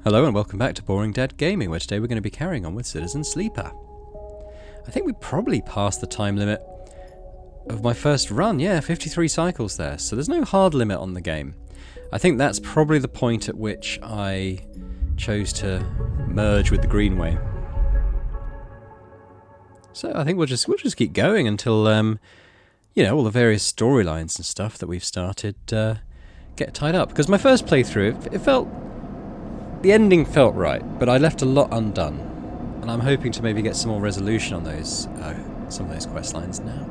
Hello and welcome back to Boring Dead Gaming, where today we're going to be carrying on with Citizen Sleeper. I think we probably passed the time limit of my first run, yeah, 53 cycles there, so there's no hard limit on the game. I think that's probably the point at which I chose to merge with the Greenway. So I think we'll just keep going until, you know, all the various storylines and stuff that we've started get tied up. Because my first playthrough, it felt... the ending felt right, but I left a lot undone. And I'm hoping to maybe get some more resolution on those, some of those quest lines now.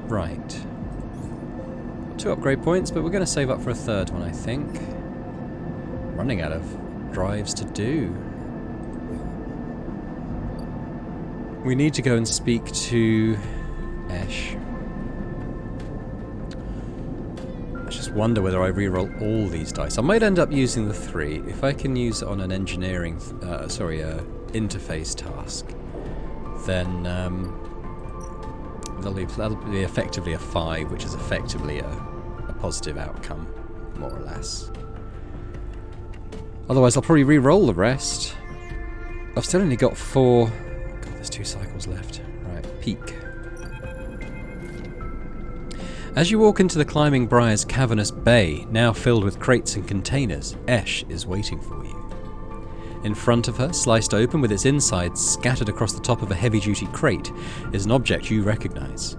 Right. 2 upgrade points, but we're going to save up for a third one, I think. Running out of drives to do. We need to go and speak to Ash. I just wonder whether I reroll all these dice. I might end up using the 3 if I can use it on an engineering, interface task. Then that'll be effectively a 5, which is effectively a positive outcome, more or less. Otherwise, I'll probably re-roll the rest. I've still only got 4. God, there's 2 cycles left. Right, peak. As you walk into the Climbing Briar's cavernous bay, now filled with crates and containers, Esh is waiting for you. In front of her, sliced open with its insides scattered across the top of a heavy-duty crate, is an object you recognise.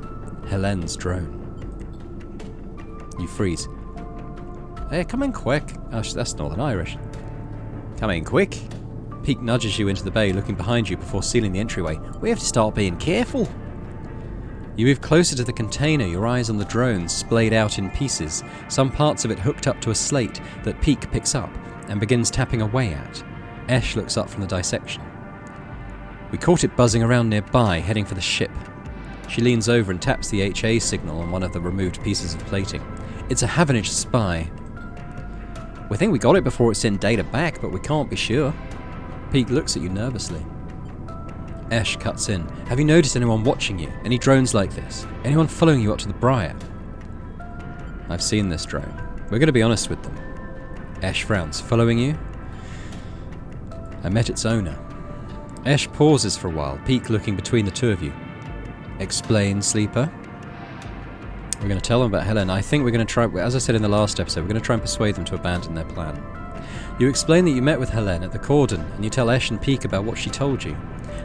Helene's drone. You freeze. Hey, come in quick. Oh, that's Northern Irish. Come in quick. Peak nudges you into the bay, looking behind you before sealing the entryway. We have to start being careful. You move closer to the container, your eyes on the drone splayed out in pieces, some parts of it hooked up to a slate that Peak picks up and begins tapping away at. Esh looks up from the dissection. We caught it buzzing around nearby, heading for the ship. She leans over and taps the HA signal on one of the removed pieces of plating. It's a Havanage spy. We think we got it before it sent data back, but we can't be sure. Peak looks at you nervously. Esh cuts in. Have you noticed anyone watching you? Any drones like this? Anyone following you up to the Briar? I've seen this drone. We're going to be honest with them. Esh frowns. Following you? I met its owner. Esh pauses for a while, Peak looking between the two of you. Explain, Sleeper. We're going to tell them about Helene. I think we're going to try, as I said in the last episode, we're going to try and persuade them to abandon their plan. You explain that you met with Helene at the Cordon, and you tell Esh and Peak about what she told you.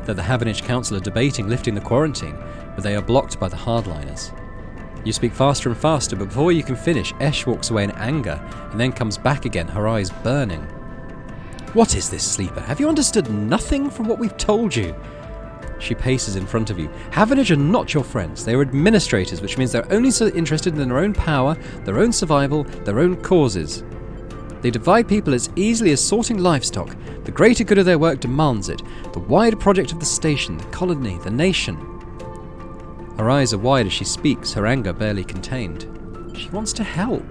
That the Havanage Council are debating lifting the quarantine, but they are blocked by the hardliners. You speak faster and faster, but before you can finish, Esh walks away in anger, and then comes back again, her eyes burning. What is this, Sleeper? Have you understood nothing from what we've told you? She paces in front of you. Havanage are not your friends. They are administrators, which means they're only so interested in their own power, their own survival, their own causes. They divide people as easily as sorting livestock. The greater good of their work demands it. The wider project of the station, the colony, the nation. Her eyes are wide as she speaks, her anger barely contained. She wants to help.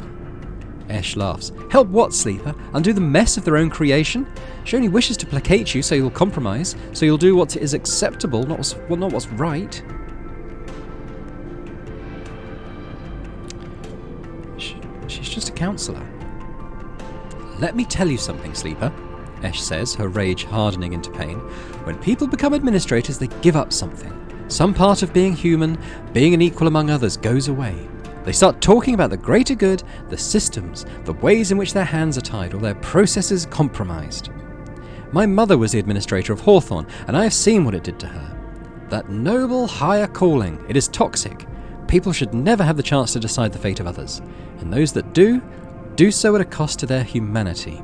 Esh laughs. Help what, Sleeper? Undo the mess of their own creation? She only wishes to placate you, so you'll compromise, so you'll do what is acceptable, not what's right. She's just a counsellor. Let me tell you something, Sleeper, Esh says, her rage hardening into pain. When people become administrators, they give up something. Some part of being human, being an equal among others, goes away. They start talking about the greater good, the systems, the ways in which their hands are tied or their processes compromised. My mother was the administrator of Hawthorne, and I have seen what it did to her. That noble, higher calling, it is toxic. People should never have the chance to decide the fate of others, and those that do so at a cost to their humanity.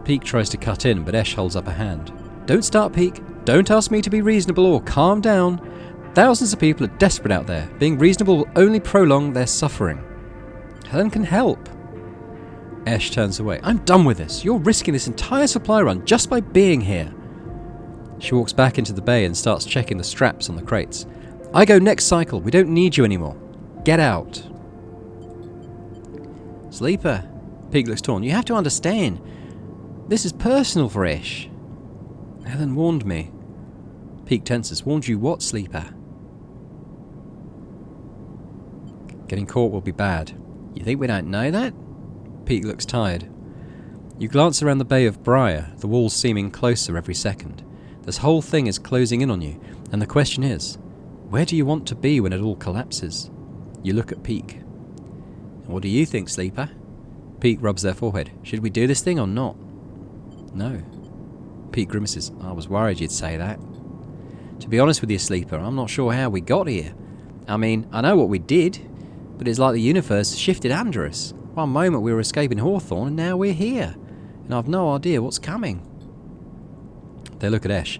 Peak tries to cut in, but Esh holds up a hand. Don't start, Peak. Don't ask me to be reasonable or calm down. Thousands of people are desperate out there. Being reasonable will only prolong their suffering. Helene can help. Esh turns away. I'm done with this. You're risking this entire supply run just by being here. She walks back into the bay and starts checking the straps on the crates. I go next cycle. We don't need you anymore. Get out. Sleeper. Peak looks torn. You have to understand. This is personal for Esh. Helene warned me. Peak tenses. Warned you what, Sleeper? Getting caught will be bad. You think we don't know that? Pete looks tired. You glance around the bay of Briar, the walls seeming closer every second. This whole thing is closing in on you, and the question is, where do you want to be when it all collapses? You look at Peak. What do you think, Sleeper? Peak rubs their forehead. Should we do this thing or not? No. Pete grimaces. I was worried you'd say that. To be honest with you, Sleeper, I'm not sure how we got here. I mean, I know what we did, but it's like the universe shifted under us. One moment we were escaping Hawthorne, and now we're here. And I've no idea what's coming. They look at Esh.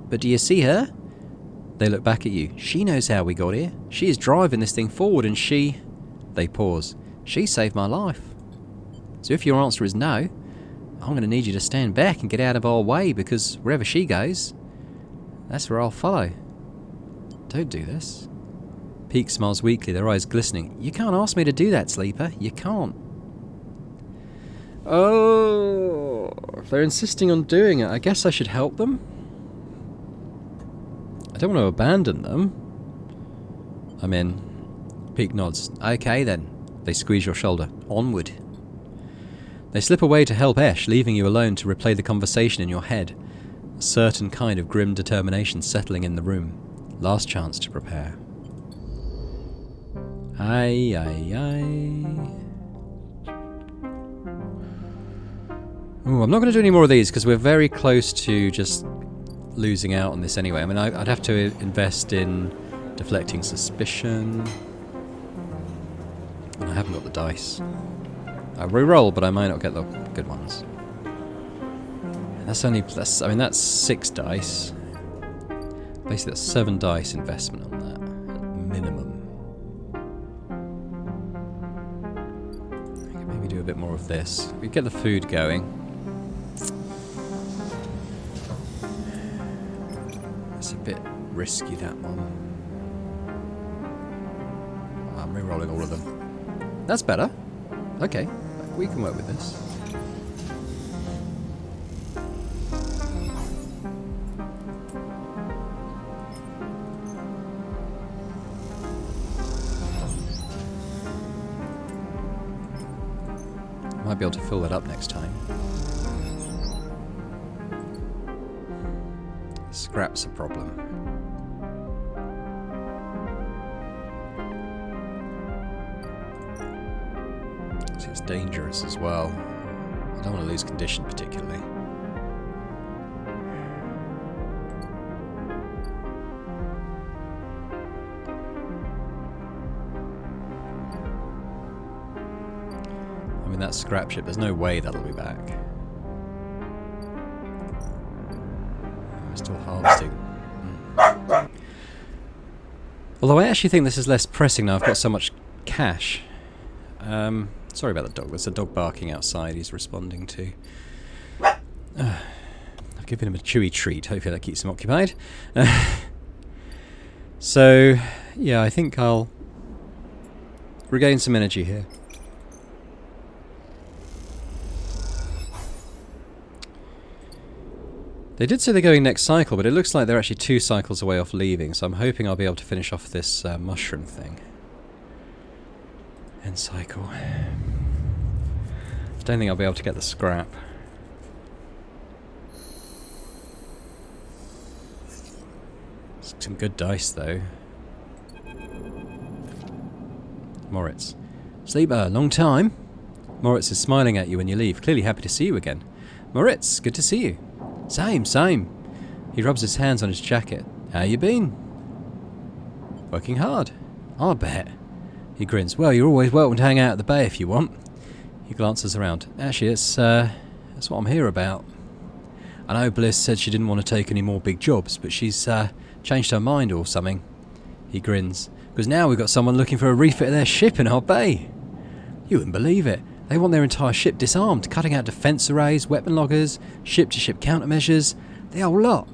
But do you see her? They look back at you. She knows how we got here. She is driving this thing forward, and she... They pause. She saved my life. So if your answer is no, I'm going to need you to stand back and get out of our way, because wherever she goes, that's where I'll follow. Don't do this. Peak smiles weakly, their eyes glistening. You can't ask me to do that, Sleeper. You can't. Oh, if they're insisting on doing it, I guess I should help them. I don't want to abandon them. I'm in. Peak nods. Okay then. They squeeze your shoulder. Onward. They slip away to help Esh, leaving you alone to replay the conversation in your head. A certain kind of grim determination settling in the room. Last chance to prepare. Aye, aye, aye. Ooh, I'm not going to do any more of these because we're very close to just losing out on this anyway. I mean, I'd have to invest in deflecting suspicion. And I haven't got the dice. I reroll, but I might not get the good ones. And that's 6 dice. Basically, that's 7 dice investment on that, at minimum. I could maybe do a bit more of this. We get the food going. It's a bit risky, that one. I'm re-rolling all of them. That's better. Okay, we can work with this. Might be able to fill that up next time. Scrap's a problem. See, it's dangerous as well. I don't want to lose condition particularly. I mean, that scrap ship, there's no way that'll be back. We're still harvesting. Although I actually think this is less pressing now I've got so much cash. Sorry about the dog. There's a dog barking outside he's responding to. I've given him a chewy treat. Hopefully that keeps him occupied. So, yeah, I think I'll regain some energy here. They did say they're going next cycle, but it looks like they're actually 2 cycles away off leaving, so I'm hoping I'll be able to finish off this mushroom thing. End cycle. I don't think I'll be able to get the scrap. Some good dice, though. Moritz. Sleeper, long time? Moritz is smiling at you when you leave, clearly happy to see you again. Moritz, good to see you. Same. He rubs his hands on his jacket. How you been? Working hard. I bet. He grins. Well, you're always welcome to hang out at the bay if you want. He glances around. Actually, that's what I'm here about. I know Bliss said she didn't want to take any more big jobs, but she's changed her mind or something. He grins. Because now we've got someone looking for a refit of their ship in our bay. You wouldn't believe it. They want their entire ship disarmed, cutting out defence arrays, weapon loggers, ship-to-ship countermeasures, the whole lot.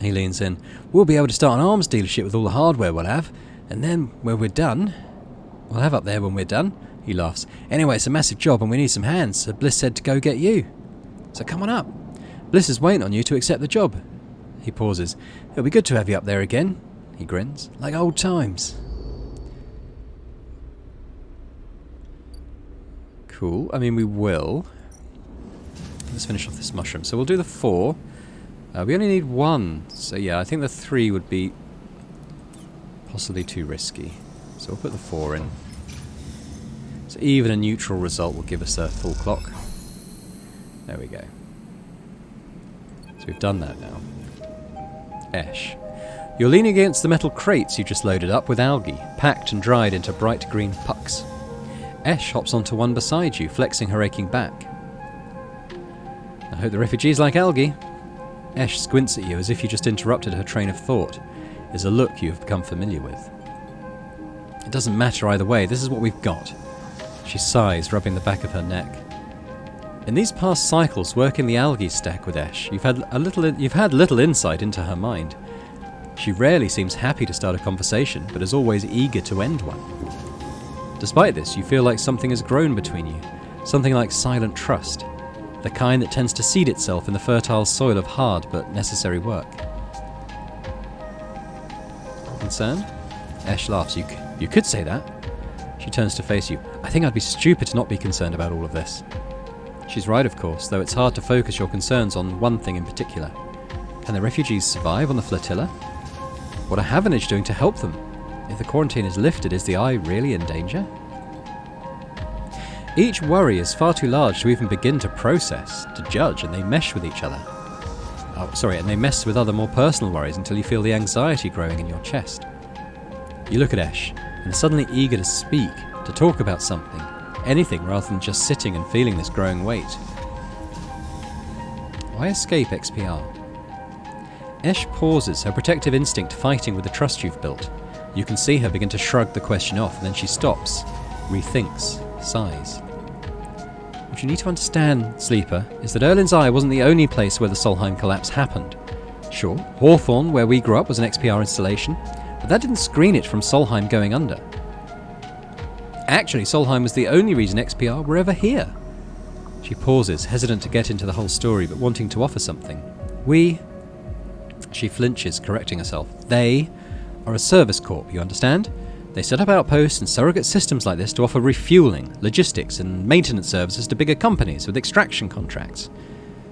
He leans in. We'll be able to start an arms dealership with all the hardware we'll have, and then, when we're done... We'll have up there when we're done. He laughs. Anyway, it's a massive job and we need some hands, so Bliss said to go get you. So come on up. Bliss is waiting on you to accept the job. He pauses. It'll be good to have you up there again. He grins. Like old times. Cool. I mean, we will. Let's finish off this mushroom. So we'll do the 4. We only need 1. So yeah, I think the 3 would be possibly too risky. So we'll put the 4 in. So even a neutral result will give us a full clock. There we go. So we've done that now. Esh. You're leaning against the metal crates you just loaded up with algae, packed and dried into bright green pucks. Esh hops onto one beside you, flexing her aching back. I hope the refugees like algae. Esh squints at you as if you just interrupted her train of thought. It's a look you have become familiar with. It doesn't matter either way, this is what we've got. She sighs, rubbing the back of her neck. In these past cycles working the algae stack with Esh, you've had little insight into her mind. She rarely seems happy to start a conversation, but is always eager to end one. Despite this, you feel like something has grown between you, something like silent trust, the kind that tends to seed itself in the fertile soil of hard but necessary work. Concerned? Esh laughs. You could say that. She turns to face you. I think I'd be stupid to not be concerned about all of this. She's right, of course, though it's hard to focus your concerns on one thing in particular. Can the refugees survive on the Flotilla? What are Havanage doing to help them? If the quarantine is lifted, is the Eye really in danger? Each worry is far too large to even begin to process, to judge, and they mesh with each other. And they mess with other more personal worries until you feel the anxiety growing in your chest. You look at Esh, and are suddenly eager to speak, to talk about something, anything rather than just sitting and feeling this growing weight. Why escape XPR? Esh pauses, her protective instinct fighting with the trust you've built. You can see her begin to shrug the question off, and then she stops, rethinks, sighs. What you need to understand, Sleeper, is that Erlin's Eye wasn't the only place where the Solheim collapse happened. Sure, Hawthorne, where we grew up, was an XPR installation, but that didn't screen it from Solheim going under. Actually, Solheim was the only reason XPR were ever here. She pauses, hesitant to get into the whole story, but wanting to offer something. She flinches, correcting herself. They are a service corp, you understand? They set up outposts and surrogate systems like this to offer refueling, logistics and maintenance services to bigger companies with extraction contracts.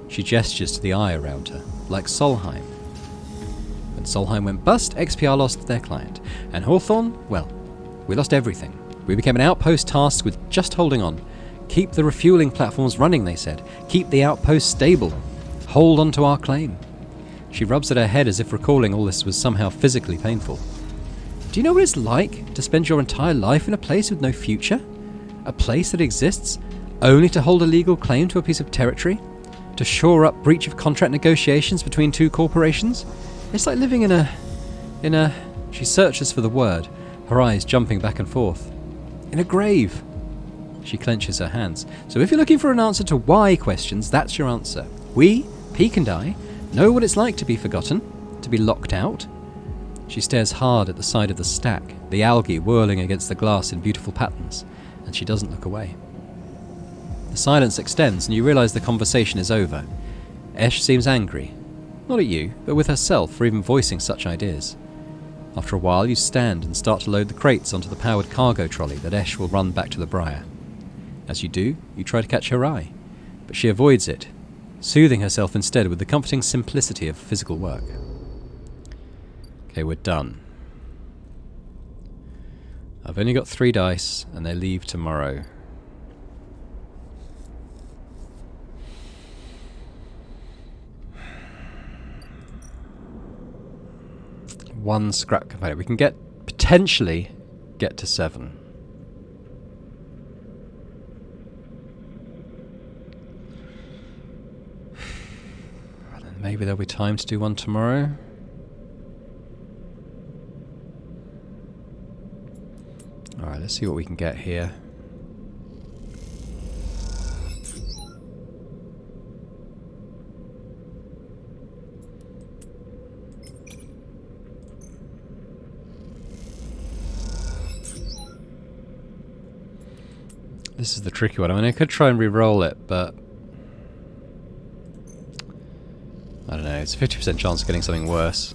She gestures to the Eye around her, like Solheim. When Solheim went bust, XPR lost their client. And Hawthorne, well, we lost everything. We became an outpost tasked with just holding on. Keep the refueling platforms running, they said. Keep the outpost stable. Hold on to our claim. She rubs at her head as if recalling all this was somehow physically painful. Do you know what it's like to spend your entire life in a place with no future? A place that exists only to hold a legal claim to a piece of territory? To shore up breach of contract negotiations between two corporations? It's like living in a... She searches for the word, her eyes jumping back and forth. In a grave. She clenches her hands. So if you're looking for an answer to why questions, that's your answer. We, Peak and I, know what it's like to be forgotten, to be locked out. She stares hard at the side of the stack, the algae whirling against the glass in beautiful patterns, and she doesn't look away. The silence extends, and you realise the conversation is over. Esh seems angry. Not at you, but with herself for even voicing such ideas. After a while, you stand and start to load the crates onto the powered cargo trolley that Esh will run back to the Briar. As you do, you try to catch her eye, but she avoids it, soothing herself instead with the comforting simplicity of physical work. Okay, we're done. I've only got 3 dice, and they leave tomorrow. One scrap component. We can potentially get to 7. Maybe there'll be time to do one tomorrow. Alright, let's see what we can get here. This is the tricky one. I mean, I could try and re-roll it, but I don't know. It's a 50% chance of getting something worse.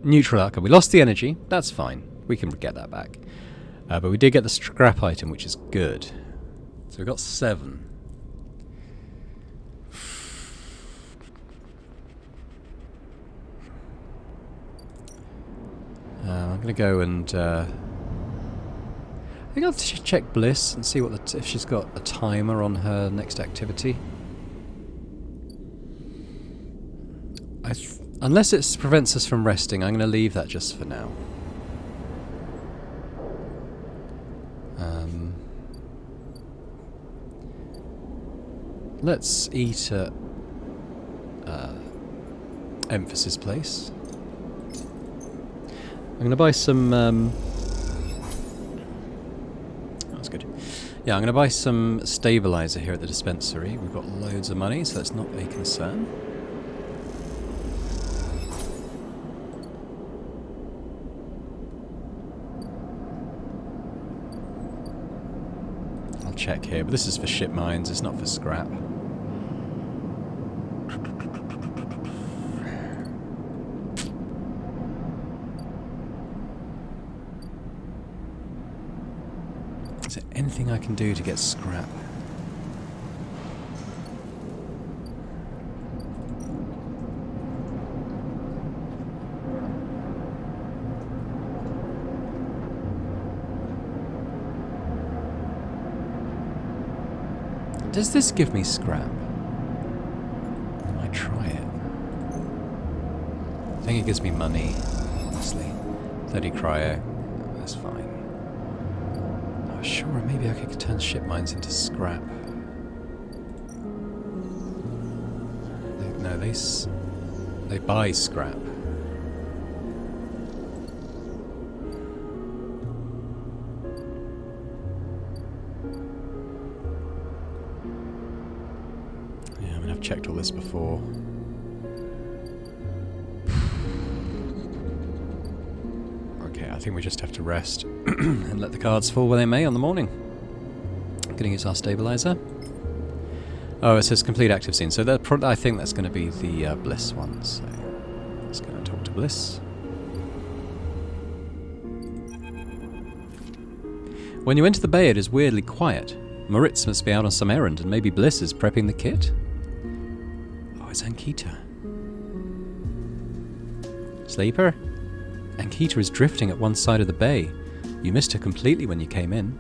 Neutral outcome. We lost the energy. That's fine. We can get that back. But we did get the scrap item, which is good. So we've got 7. I'm going to go and... I think I'll check Bliss and see what if she's got a timer on her next activity. Unless it prevents us from resting, I'm going to leave that just for now. Let's eat at Emphasis Place. I'm going to buy some... that's good. Yeah, I'm going to buy some stabilizer here at the dispensary. We've got loads of money, so that's not a concern. I'll check here, but this is for ship mines, it's not for scrap. Is there anything I can do to get scrap? Does this give me scrap? I might try it. I think it gives me money, honestly. 30 cryo. That's fine. Oh, sure, maybe I could turn ship mines into scrap. No, they buy scrap. I've checked all this before. Okay, I think we just have to rest and let the cards fall where they may on the morning. I'm gonna use our stabilizer. Oh, it says complete active scene. So I think that's going to be the Bliss one. So let's go and talk to Bliss. When you enter the bay, it is weirdly quiet. Moritz must be out on some errand, and maybe Bliss is prepping the kit. It's Ankita. Sleeper? Ankita is drifting at one side of the bay. You missed her completely when you came in.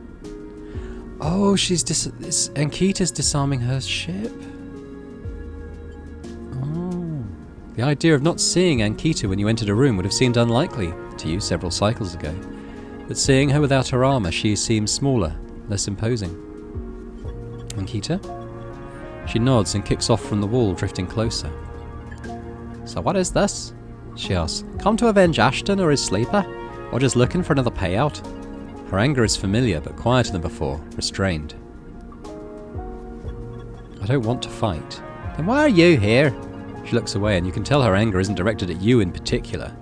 Oh, Ankita's disarming her ship. Oh. The idea of not seeing Ankita when you entered a room would have seemed unlikely to you several cycles ago. But seeing her without her armor, she seems smaller, less imposing. Ankita? She nods and kicks off from the wall, drifting closer. So what is this? She asks. Come to avenge Ashton or his sleeper? Or just looking for another payout? Her anger is familiar, but quieter than before, restrained. I don't want to fight. Then why are you here? She looks away, and you can tell her anger isn't directed at you in particular.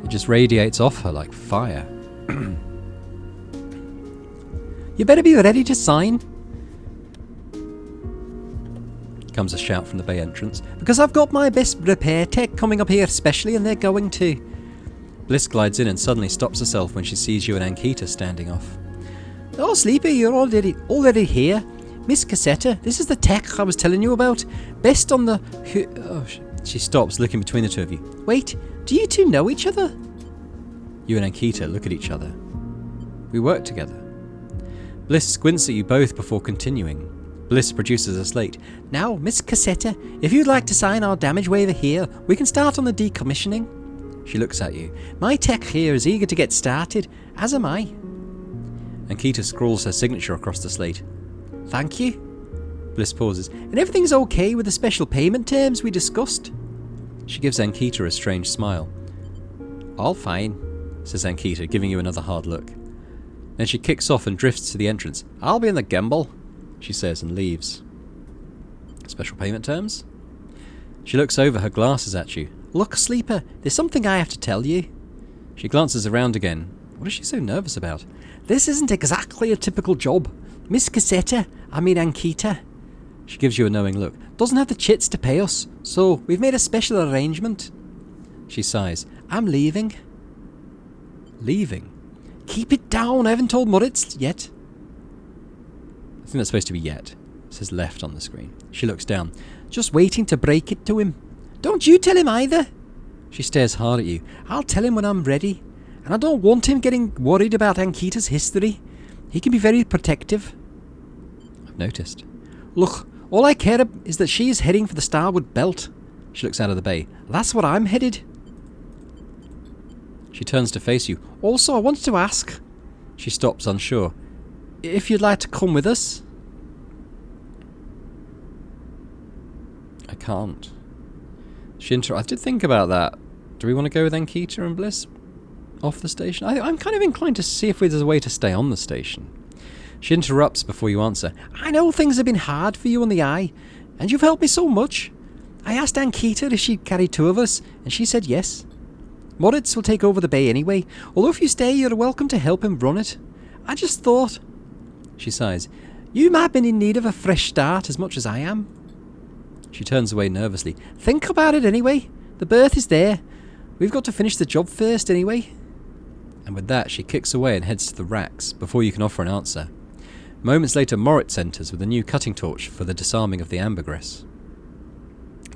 It just radiates off her like fire. You better be ready to sign. Comes a shout from the bay entrance. Because I've got my best repair tech coming up here especially, and they're going to... Bliss glides in and suddenly stops herself when she sees you and Ankita standing off. Oh, Sleepy, you're already here. Miss Cassetta, this is the tech I was telling you about. Best on the... Oh, she stops, looking between the two of you. Wait, do you two know each other? You and Ankita look at each other. We work together. Bliss squints at you both before continuing. Bliss produces a slate. Now, Miss Cassetta, if you'd like to sign our damage waiver here, we can start on the decommissioning. She looks at you. My tech here is eager to get started, as am I. Ankita scrawls her signature across the slate. Thank you. Bliss pauses. And everything's okay with the special payment terms we discussed? She gives Ankita a strange smile. All fine, says Ankita, giving you another hard look. Then she kicks off and drifts to the entrance. I'll be in the gimbal, she says, and leaves. Special payment terms? She looks over her glasses at you. Look, Sleeper, there's something I have to tell you. She glances around again. What is she so nervous about? This isn't exactly a typical job. Miss Ankita. She gives you a knowing look. Doesn't have the chits to pay us, so we've made a special arrangement. She sighs. I'm leaving. Leaving? Keep it down, I haven't told Moritz yet. think that's supposed to be yet. It says left on the screen. She looks down. Just waiting to break it to him. Don't you tell him either. She stares hard at you. I'll tell him when I'm ready. And I don't want him getting worried about Ankita's history. He can be very protective. I've noticed. Look, all I care is that she is heading for the starboard belt. She looks out of the bay. That's where I'm headed. She turns to face you. Also, I wanted to ask. She stops, unsure. If you'd like to come with us? I can't. I did think about that. Do we want to go with Ankita and Bliss off the station? I'm kind of inclined to see if there's a way to stay on the station. She interrupts before you answer. I know things have been hard for you on the Eye, and you've helped me so much. I asked Ankita if she'd carry 2 of us, and she said yes. Moritz will take over the bay anyway, although if you stay, you're welcome to help him run it. I just thought... She sighs. You might have been in need of a fresh start as much as I am. She turns away nervously. Think about it anyway. The berth is there. We've got to finish the job first anyway. And with that, she kicks away and heads to the racks before you can offer an answer. Moments later, Moritz enters with a new cutting torch for the disarming of the ambergris.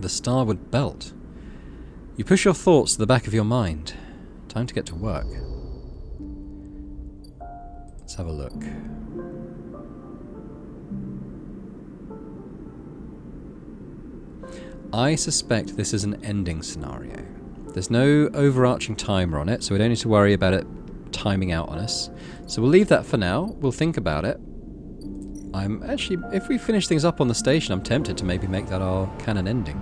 The starboard belt. You push your thoughts to the back of your mind. Time to get to work. Let's have a look. I suspect this is an ending scenario. There's no overarching timer on it, so we don't need to worry about it timing out on us. So we'll leave that for now. We'll think about it. I'm actually, if we finish things up on the station, I'm tempted to maybe make that our canon ending.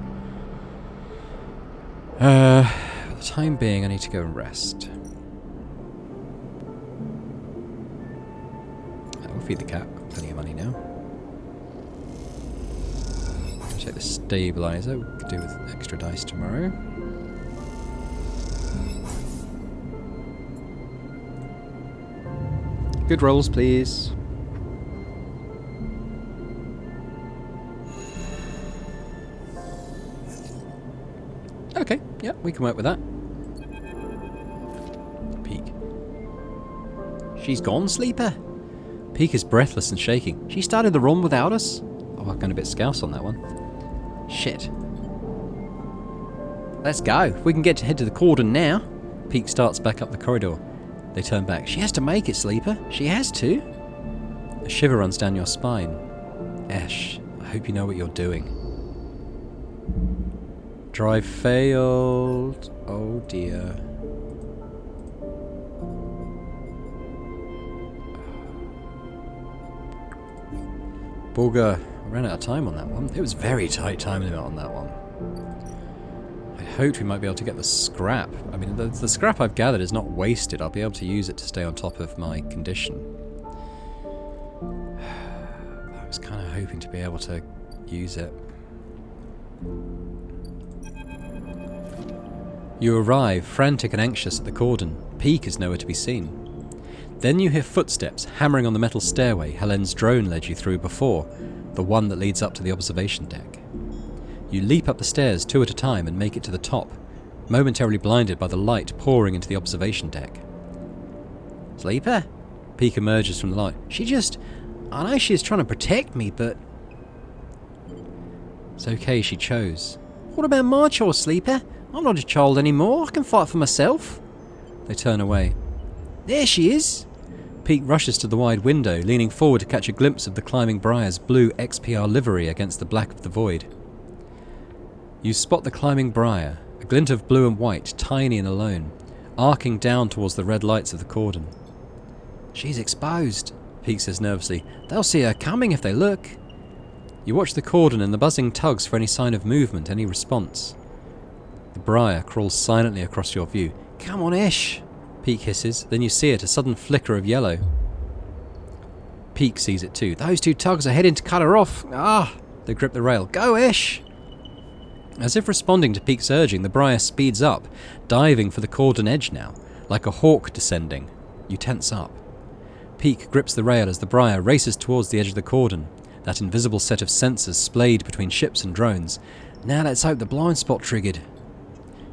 For the time being, I need to go and rest. We'll feed the cat. Got plenty of money now. Check the stabilizer. We could do with extra dice tomorrow. Good rolls, please. Okay, yeah, we can work with that. Peak. She's gone, Sleeper. Peak is breathless and shaking. She started the run without us. Oh, I've gone a bit scouse on that one. Shit. Let's go. If we can head to the cordon now. Peak starts back up the corridor. They turn back. She has to make it, Sleeper. She has to. A shiver runs down your spine. Ash, I hope you know what you're doing. Drive failed. Oh dear. Booger. I ran out of time on that one. It was very tight time limit on that one. I hoped we might be able to get the scrap. I mean, the scrap I've gathered is not wasted. I'll be able to use it to stay on top of my condition. I was kind of hoping to be able to use it. You arrive, frantic and anxious, at the cordon. Peak is nowhere to be seen. Then you hear footsteps hammering on the metal stairway Helen's drone led you through before, the one that leads up to the observation deck. You leap up the stairs 2 at a time and make it to the top, momentarily blinded by the light pouring into the observation deck. Sleeper? Peak emerges from the light. I know she's trying to protect me, but... It's okay, she chose. What about my choice, Sleeper? I'm not a child anymore. I can fight for myself. They turn away. There she is. Peak rushes to the wide window, leaning forward to catch a glimpse of the Climbing Briar's blue XPR livery against the black of the void. You spot the Climbing Briar, a glint of blue and white, tiny and alone, arcing down towards the red lights of the cordon. She's exposed, Peak says nervously. They'll see her coming if they look. You watch the cordon and the buzzing tugs for any sign of movement, any response. The Briar crawls silently across your view. Come on, Ish, Peak hisses. Then you see it, a sudden flicker of yellow. Peak sees it too. Those 2 tugs are heading to cut her off. Ah! They grip the rail. Go, Ish! As if responding to Peak's urging, the Briar speeds up, diving for the cordon edge now, like a hawk descending. You tense up. Peak grips the rail as the Briar races towards the edge of the cordon, that invisible set of sensors splayed between ships and drones. Now let's hope the blind spot triggered.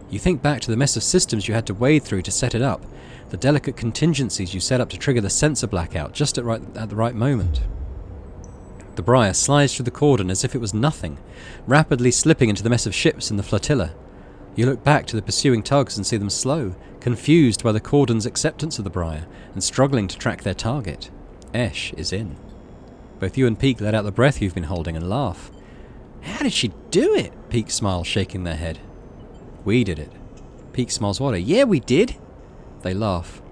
You think back to the mess of systems you had to wade through to set it up, the delicate contingencies you set up to trigger the sensor blackout just at the right moment. The Briar slides through the cordon as if it was nothing, rapidly slipping into the mess of ships in the flotilla. You look back to the pursuing tugs and see them slow, confused by the cordon's acceptance of the Briar, and struggling to track their target. Esh is in. Both you and Peak let out the breath you've been holding and laugh. "How did she do it?" Peak smiles, shaking their head. "We did it." Peak smiles wider. "Yeah, we did." They laugh.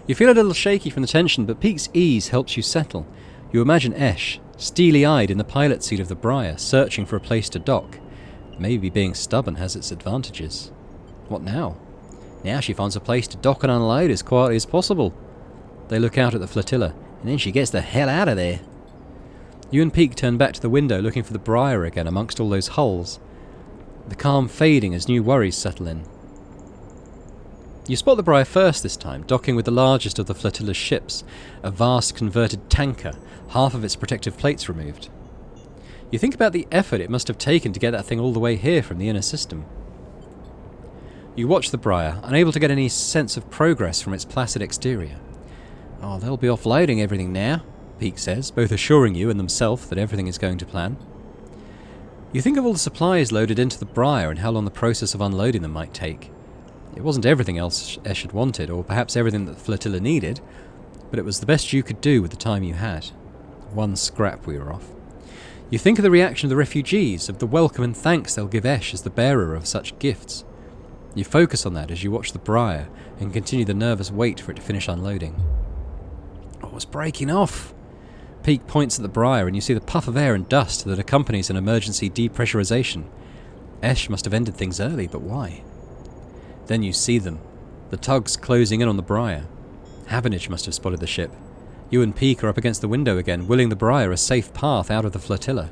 You feel a little shaky from the tension, but Peak's ease helps you settle. You imagine Esh, steely-eyed in the pilot seat of the Briar, searching for a place to dock. Maybe being stubborn has its advantages. What now? Now she finds a place to dock and unload as quietly as possible. They look out at the flotilla, and then she gets the hell out of there. You and Peak turn back to the window, looking for the Briar again amongst all those hulls. The calm fading as new worries settle in. You spot the Briar first this time, docking with the largest of the flotilla's ships, a vast converted tanker, half of its protective plates removed. You think about the effort it must have taken to get that thing all the way here from the inner system. You watch the Briar, unable to get any sense of progress from its placid exterior. "Oh, they'll be offloading everything now," Peak says, both assuring you and themselves that everything is going to plan. You think of all the supplies loaded into the Briar and how long the process of unloading them might take. It wasn't everything else Esh had wanted, or perhaps everything that the flotilla needed, but it was the best you could do with the time you had. One scrap we were off. You think of the reaction of the refugees, of the welcome and thanks they'll give Esh as the bearer of such gifts. You focus on that as you watch the Briar and continue the nervous wait for it to finish unloading. "Oh, it's breaking off." Peak points at the Briar and you see the puff of air and dust that accompanies an emergency depressurization. Esh must have ended things early, but why? Then you see them, the tugs closing in on the Briar. Havenage must have spotted the ship. You and Peak are up against the window again, willing the Briar a safe path out of the flotilla.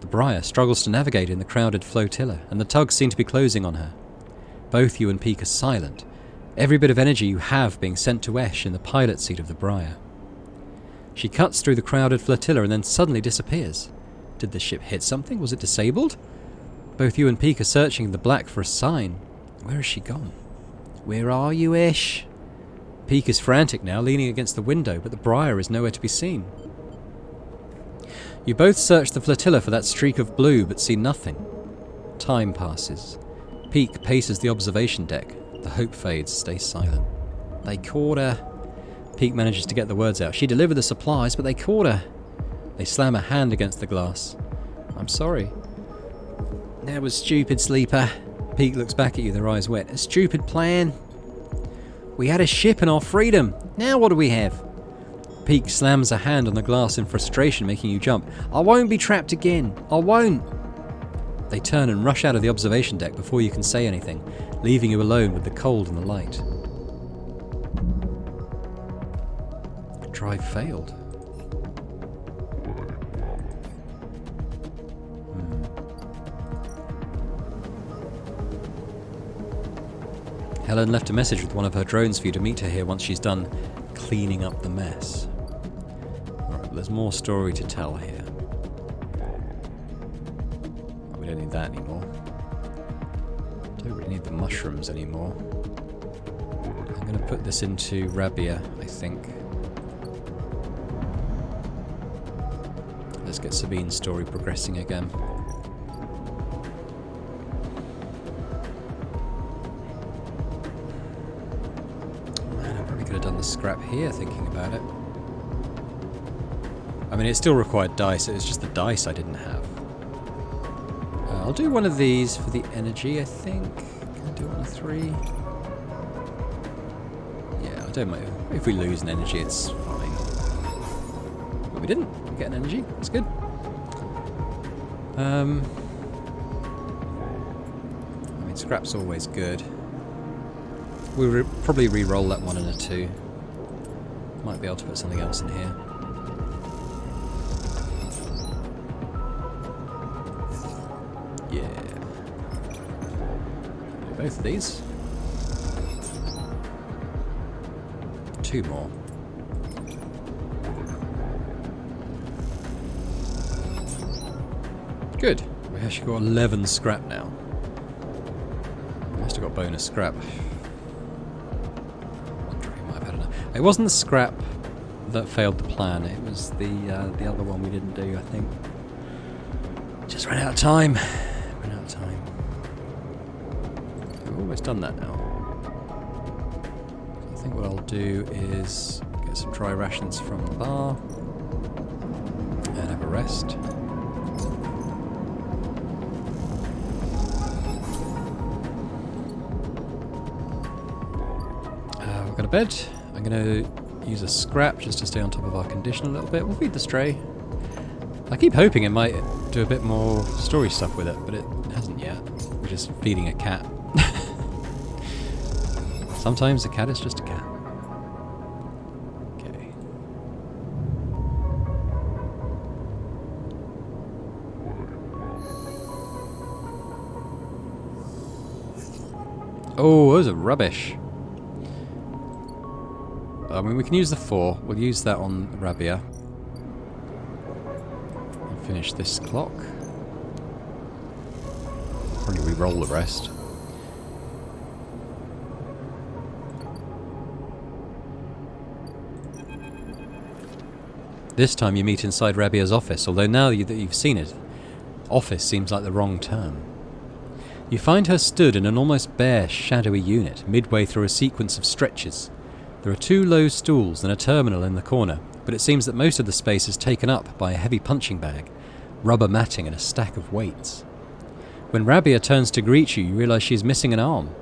The Briar struggles to navigate in the crowded flotilla, and the tugs seem to be closing on her. Both you and Peak are silent, every bit of energy you have being sent to Esh in the pilot seat of the Briar. She cuts through the crowded flotilla and then suddenly disappears. Did the ship hit something? Was it disabled? Both you and Peak are searching in the black for a sign. Where has she gone? "Where are you, Esh?" Peak is frantic now, leaning against the window, but the Briar is nowhere to be seen. You both search the flotilla for that streak of blue, but see nothing. Time passes. Peak paces the observation deck. The hope fades, stays silent. "They caught her." Peak manages to get the words out. "She delivered the supplies, but they caught her." They slam a hand against the glass. "I'm sorry." "That was stupid, Sleeper." Peak looks back at you, their eyes wet. "A stupid plan. We had a ship and our freedom. Now what do we have?" Peak slams a hand on the glass in frustration, making you jump. "I won't be trapped again. I won't." They turn and rush out of the observation deck before you can say anything, leaving you alone with the cold and the light. Drive failed. Helen left a message with one of her drones for you to meet her here once she's done cleaning up the mess. Alright, there's more story to tell here. Oh, we don't need that anymore. Don't really need the mushrooms anymore. I'm going to put this into Rabia, I think. Let's get Sabine's story progressing again. Scrap here, thinking about it. I mean, it still required dice, it was just the dice I didn't have. I'll do one of these for the energy, I think. Can I do one of 3? Yeah, I don't mind. If we lose an energy, it's fine. But we didn't. We get an energy. That's good. I mean, scrap's always good. We'll probably re-roll that 1 and a 2. Might be able to put something else in here. Yeah. Both of these. 2 more. Good. We actually got 11 scrap now. Must have got bonus scrap. It wasn't the scrap that failed the plan. It was the other one we didn't do, I think. Just ran out of time. We've almost done that now. I think what I'll do is get some dry rations from the bar and have a rest. We've got a bed. I'm going to use a scrap just to stay on top of our condition a little bit. We'll feed the stray. I keep hoping it might do a bit more story stuff with it, but it hasn't yet. We're just feeding a cat. Sometimes a cat is just a cat. Okay. Oh, those are rubbish. I mean, we can use the 4. We'll use that on Rabia. And finish this clock. Probably re-roll the rest. This time you meet inside Rabia's office, although now that you've seen it, office seems like the wrong term. You find her stood in an almost bare, shadowy unit, midway through a sequence of stretchers. There are 2 low stools and a terminal in the corner, but it seems that most of the space is taken up by a heavy punching bag, rubber matting and a stack of weights. When Rabia turns to greet you, you realise she's missing an arm.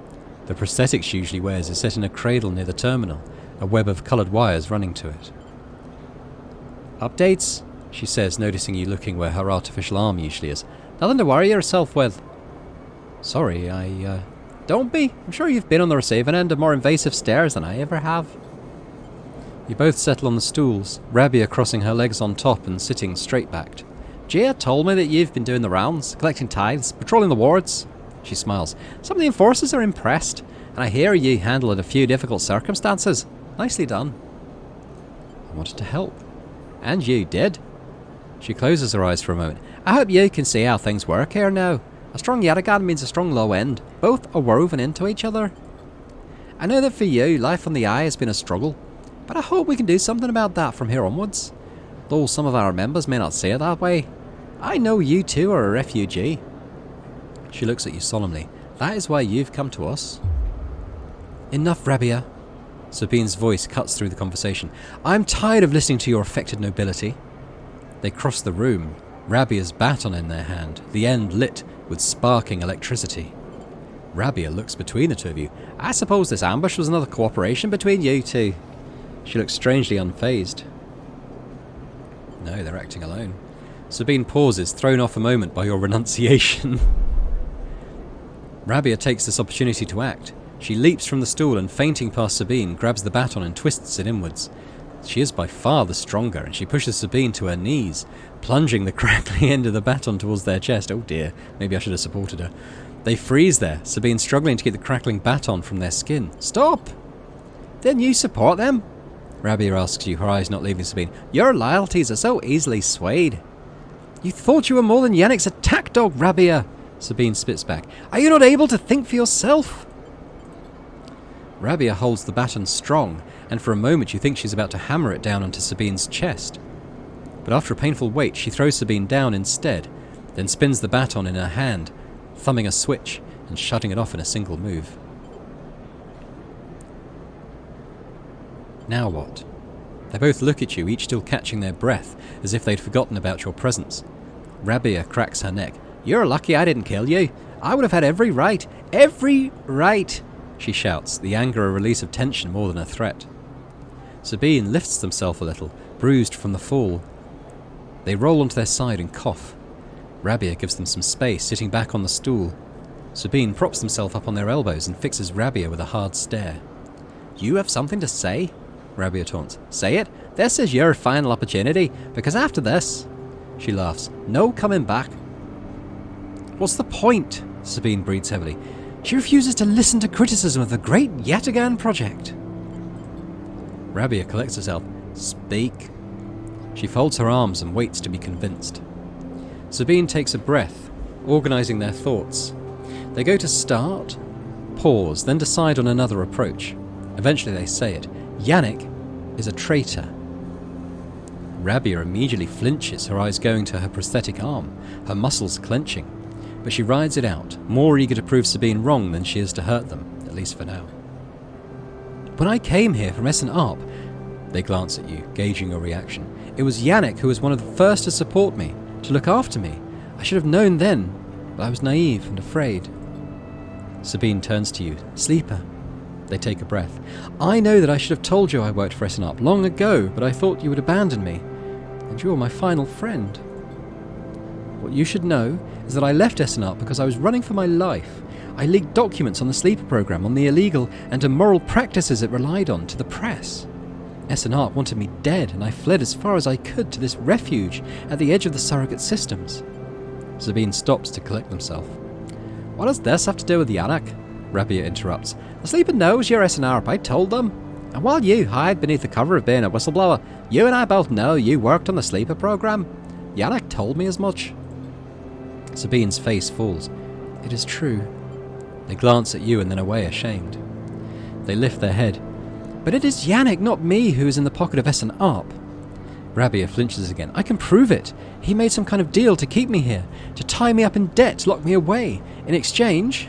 The prosthetic she usually wears is set in a cradle near the terminal, a web of coloured wires running to it. "Updates?" she says, noticing you looking where her artificial arm usually is. "Nothing to worry yourself with." "Sorry, Don't be. I'm sure you've been on the receiving end of more invasive stares than I ever have." You both settle on the stools, Rabia crossing her legs on top and sitting straight-backed. "Gia told me that you've been doing the rounds, collecting tithes, patrolling the wards." She smiles. "Some of the enforcers are impressed, and I hear you handled a few difficult circumstances. Nicely done." "I wanted to help." "And you did." She closes her eyes for a moment. "I hope you can see how things work here now. A strong Yatagan means a strong low end. Both are woven into each other. I know that for you, life on the eye has been a struggle, but I hope we can do something about that from here onwards. Though some of our members may not see it that way. I know you too are a refugee." She looks at you solemnly. "That is why you've come to us." "Enough, Rabia." Sabine's voice cuts through the conversation. "I'm tired of listening to your affected nobility." They cross the room, Rabia's baton in their hand, the end lit with sparking electricity. Rabia looks between the 2 of you. "I suppose this ambush was another cooperation between you 2. She looks strangely unfazed. No, they're acting alone. Sabine pauses, thrown off a moment by your renunciation. Rabia takes this opportunity to act. She leaps from the stool and, fainting past Sabine, grabs the baton and twists it inwards. She is by far the stronger, and she pushes Sabine to her knees, plunging the crackling end of the baton towards their chest. Oh dear, maybe I should have supported her. They freeze there, Sabine struggling to keep the crackling baton from their skin. "Stop! Didn't you support them?" Rabia asks you, her eyes not leaving Sabine. "Your loyalties are so easily swayed." "You thought you were more than Yannick's attack dog, Rabia," Sabine spits back. "Are you not able to think for yourself?" Rabia holds the baton strong, and for a moment you think she's about to hammer it down onto Sabine's chest. But after a painful wait, she throws Sabine down instead, then spins the baton in her hand, thumbing a switch and shutting it off in a single move. Now what? They both look at you, each still catching their breath, as if they'd forgotten about your presence. Rabia cracks her neck. "You're lucky I didn't kill you. I would have had every right, she shouts, the anger a release of tension more than a threat. Sabine lifts themselves a little, bruised from the fall. They roll onto their side and cough. Rabia gives them some space, sitting back on the stool. Sabine props themselves up on their elbows and fixes Rabia with a hard stare. "You have something to say?" Rabia taunts. "Say it. This is your final opportunity, because after this..." She laughs. "No coming back." "What's the point?" Sabine breathes heavily. "She refuses to listen to criticism of the great Yatagan project." Rabia collects herself. "Speak." She folds her arms and waits to be convinced. Sabine takes a breath, organising their thoughts. They go to start, pause, then decide on another approach. Eventually they say it. "Yannick is a traitor." Rabia immediately flinches, her eyes going to her prosthetic arm, her muscles clenching. But she rides it out, more eager to prove Sabine wrong than she is to hurt them, at least for now. When I came here from S&ARP, they glance at you, gauging your reaction. It was Yannick who was one of the first to support me, to look after me. I should have known then, but I was naive and afraid. Sabine turns to you. Sleeper. They take a breath. I know that I should have told you I worked for S&ARP long ago, but I thought you would abandon me. And you're my final friend. What you should know is that I left S&ARP because I was running for my life. I leaked documents on the Sleeper program, on the illegal and immoral practices it relied on, to the press. S&ARP wanted me dead, and I fled as far as I could to this refuge at the edge of the surrogate systems. Sabine stops to collect himself. What does this have to do with Yannick? Rabia interrupts. The Sleeper knows you're S&ARP, I told them. And while you hide beneath the cover of being a whistleblower, you and I both know you worked on the Sleeper program. Yannick told me as much. Sabine's face falls. It is true. They glance at you and then away, ashamed. They lift their head. But it is Yannick, not me, who is in the pocket of S&ARP. Rabia flinches again. I can prove it. He made some kind of deal to keep me here, to tie me up in debt, to lock me away. In exchange...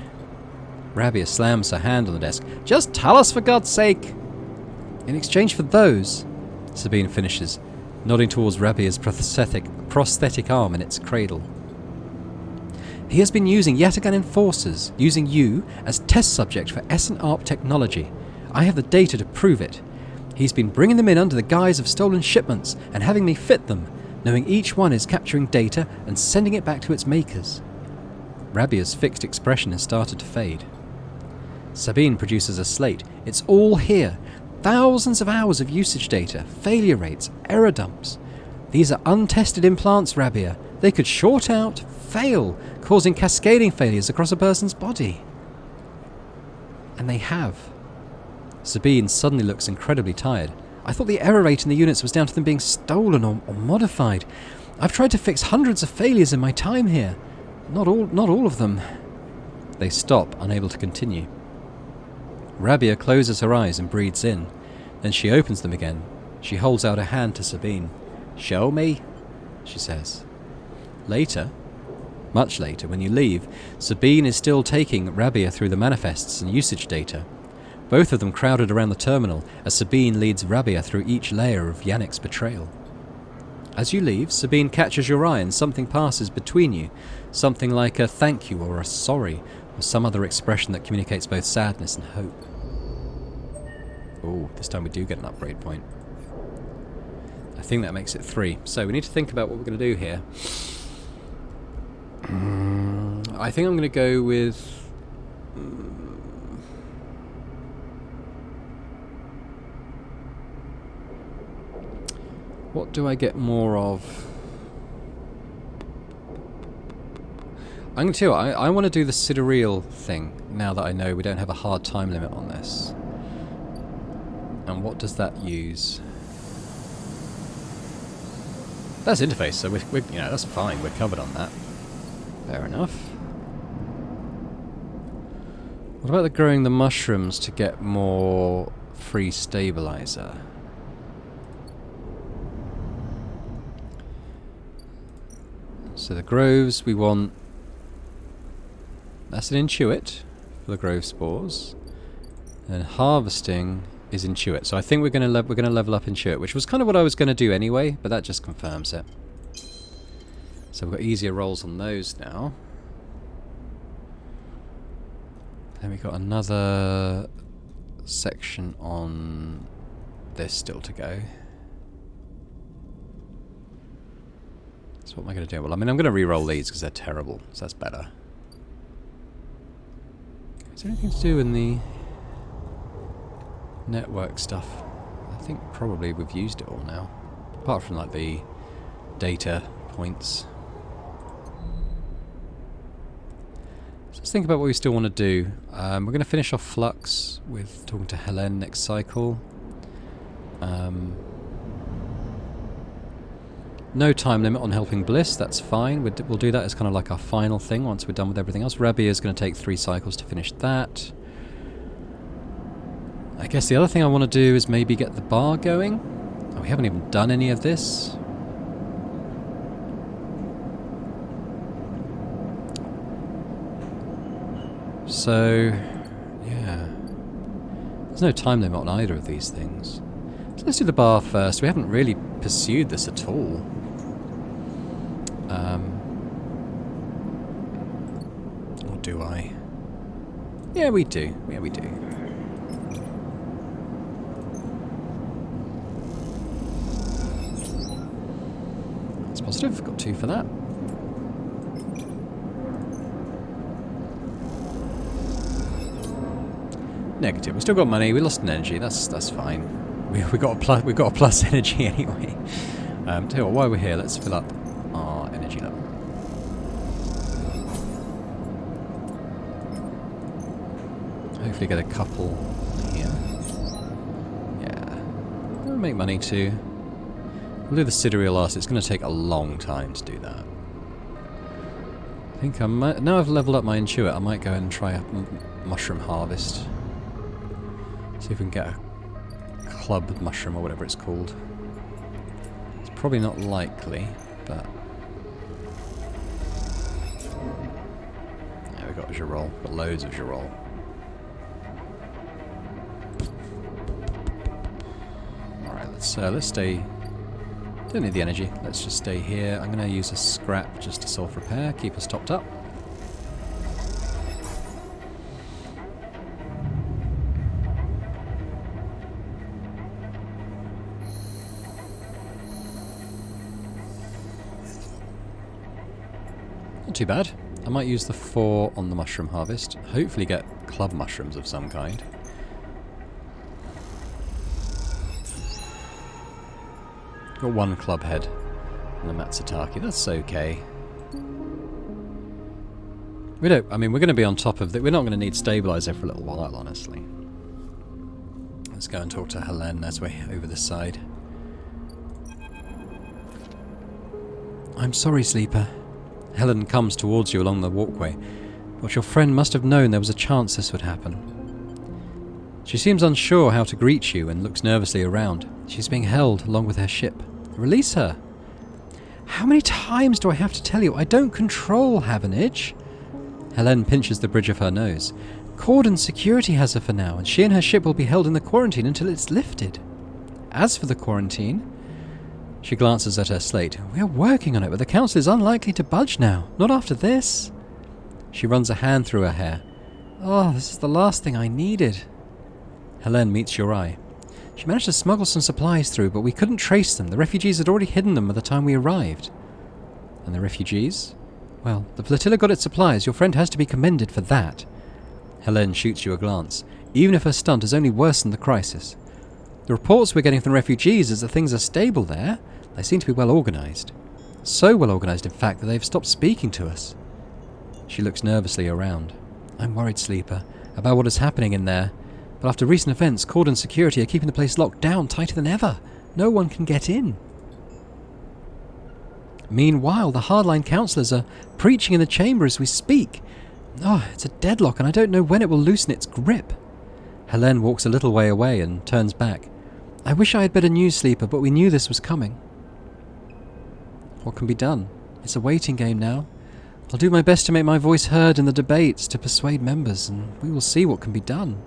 Rabia slams her hand on the desk. Just tell us, for God's sake. In exchange for those, Sabine finishes, nodding towards Rabia's prosthetic arm in its cradle. He has been using yet again enforcers, using you as test subject for S&ARP technology. I have the data to prove it. He's been bringing them in under the guise of stolen shipments and having me fit them, knowing each one is capturing data and sending it back to its makers. Rabia's fixed expression has started to fade. Sabine produces a slate. It's all here. Thousands of hours of usage data, failure rates, error dumps. These are untested implants, Rabia. They could short out, fail, causing cascading failures across a person's body. And they have. Sabine suddenly looks incredibly tired. I thought the error rate in the units was down to them being stolen or modified. I've tried to fix hundreds of failures in my time here. Not all of them. They stop, unable to continue. Rabia closes her eyes and breathes in. Then she opens them again. She holds out a hand to Sabine. Show me, she says. Later, much later, when you leave, Sabine is still taking Rabia through the manifests and usage data. Both of them crowded around the terminal as Sabine leads Rabia through each layer of Yannick's betrayal. As you leave, Sabine catches your eye and something passes between you, something like a thank you or a sorry, or some other expression that communicates both sadness and hope. Oh, this time we do get an upgrade point. I think that makes it 3. So we need to think about what we're going to do here. I think I'm going to go with... What do I get more of? I'm going to I want to do the sidereal thing, now that I know we don't have a hard time limit on this. And what does that use? That's interface, so we're you know, that's fine, we're covered on that. Fair enough. What about the growing the mushrooms to get more free stabilizer? So the groves we want... That's an intuit for the grove spores. And harvesting is intuit. So I think we're going to level up intuit, which was kind of what I was going to do anyway, but that just confirms it. So we've got easier rolls on those now. Then we've got another section on this still to go. So what am I going to do? Well, I mean, I'm going to re-roll these because they're terrible, so that's better. Is there anything to do in the network stuff? I think probably we've used it all now. Apart from, like, the data points. So let's think about what we still want to do. We're going to finish off Flux with talking to Helen next cycle. No time limit on helping Bliss, that's fine. We'll do that as kind of like our final thing once we're done with everything else. Rabia is going to take 3 cycles to finish that. I guess the other thing I want to do is maybe get the bar going. Oh, we haven't even done any of this. So, yeah. There's no time limit on either of these things. So let's do the bar first. We haven't really pursued this at all. Or do I? Yeah, we do. Yeah, we do. That's positive. Got 2 for that. Negative. We still got money. We lost an energy. That's fine. We got a plus energy anyway. Tell you what, while we're here, let's fill up our energy level. Hopefully get a couple here. Yeah. We'll make money too. We'll do the sidereal last. It's going to take a long time to do that. I think I might... Now I've leveled up my intuit, I might go and try a mushroom harvest. See if we can get a club mushroom or whatever it's called. It's probably not likely, but... Yeah, we've got Girol. Got loads of Girol. Alright, let's stay... Don't need the energy. Let's just stay here. I'm going to use a scrap just to self-repair. Keep us topped up. Not too bad. I might use the 4 on the mushroom harvest. Hopefully get club mushrooms of some kind. Got 1 club head and a Matsutake. That's okay. We don't... I mean, we're going to be on top of it. We're not going to need stabilizer for a little while, honestly. Let's go and talk to Helene as we're over this side. I'm sorry, Sleeper. Helen comes towards you along the walkway, but your friend must have known there was a chance this would happen. She seems unsure how to greet you and looks nervously around. She's being held along with her ship. Release her! How many times do I have to tell you I don't control Havenage? Helene pinches the bridge of her nose. Cordon security has her for now, and she and her ship will be held in the quarantine until it's lifted. As for the quarantine... She glances at her slate. We are working on it, but the council is unlikely to budge now. Not after this. She runs a hand through her hair. Oh, this is the last thing I needed. Helene meets your eye. She managed to smuggle some supplies through, but we couldn't trace them. The refugees had already hidden them by the time we arrived. And the refugees? Well, the flotilla got its supplies. Your friend has to be commended for that. Helene shoots you a glance. Even if her stunt has only worsened the crisis. The reports we're getting from the refugees is that things are stable there. They seem to be well organised. So well organised, in fact, that they've stopped speaking to us. She looks nervously around. I'm worried, Sleeper, about what is happening in there. But after recent events, Cordon security are keeping the place locked down tighter than ever. No one can get in. Meanwhile, the hardline councillors are preaching in the chamber as we speak. Oh, it's a deadlock, and I don't know when it will loosen its grip. Helene walks a little way away and turns back. I wish I had better news, Sleeper, but we knew this was coming. What can be done? It's a waiting game now. I'll do my best to make my voice heard in the debates to persuade members, and we will see what can be done.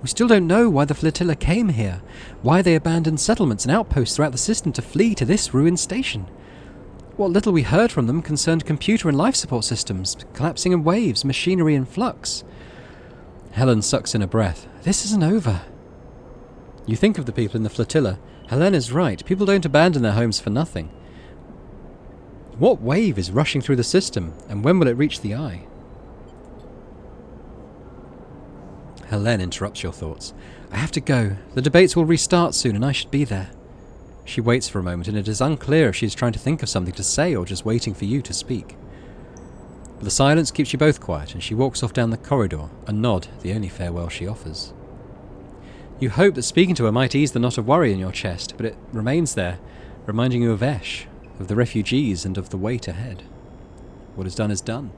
We still don't know why the flotilla came here, why they abandoned settlements and outposts throughout the system to flee to this ruined station. What little we heard from them concerned computer and life support systems, collapsing in waves, machinery in flux. Helen sucks in a breath. This isn't over. You think of the people in the flotilla. Helene is right. People don't abandon their homes for nothing. What wave is rushing through the system, and when will it reach the eye? Helene interrupts your thoughts. I have to go. The debates will restart soon, and I should be there. She waits for a moment, and it is unclear if she is trying to think of something to say or just waiting for you to speak. But the silence keeps you both quiet, and she walks off down the corridor, a nod, the only farewell she offers. You hope that speaking to her might ease the knot of worry in your chest, but it remains there, reminding you of Esh, of the refugees, and of the wait ahead. What is done,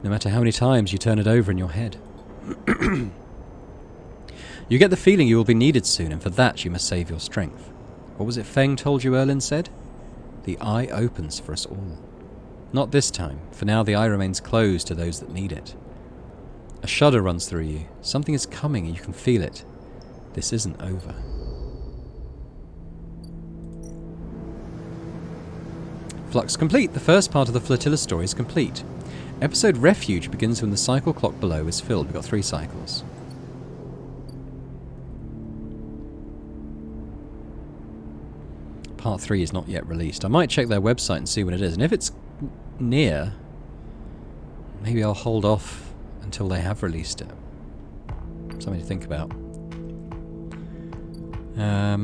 no matter how many times you turn it over in your head. You get the feeling you will be needed soon, and for that you must save your strength. What was it Feng told you Erlin said? The eye opens for us all. Not this time. For now the eye remains closed to those that need it. A shudder runs through you. Something is coming and you can feel it. This isn't over. Flux complete. The first part of the Flotilla story is complete. Episode Refuge begins when the cycle clock below is filled. We've got 3 cycles. Part 3 is not yet released. I might check their website and see when it is. And if it's near, maybe I'll hold off until they have released it. Something to think about. Yeah,